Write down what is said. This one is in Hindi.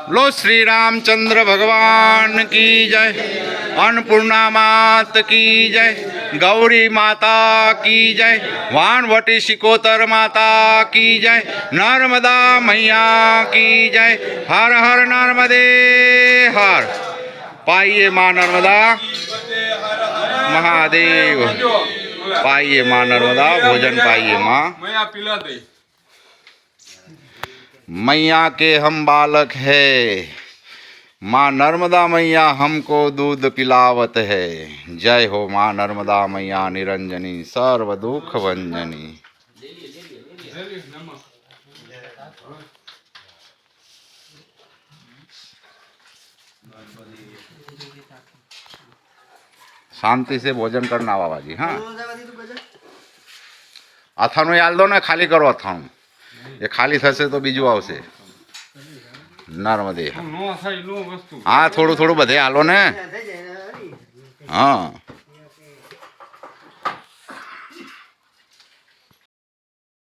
लो श्री रामचंद्र भगवान की जय, अन्नपूर्णा मात की जय, गौरी माता की जय, वानवटी शिकोतर माता की जय, नर्मदा मैया की जय। हर हर नर्मदे हर। पाइए माँ नर्मदा महादेव, पाइए माँ नर्मदा, भोजन पाइए माँ। मैया के हम बालक है, माँ नर्मदा मैया हमको दूध पिलावत है। जय हो माँ नर्मदा मैया निरंजनी, सर्व दुख भंजनी। शांति से भोजन करना बाबा जी। हाँ, અથાણું હાલ દો ને, ખાલી કરો અથાણું। એ ખાલી થશે તો બીજું આવશે। નર્મદે। હા, થોડું થોડું બધે હાલો ને। હા।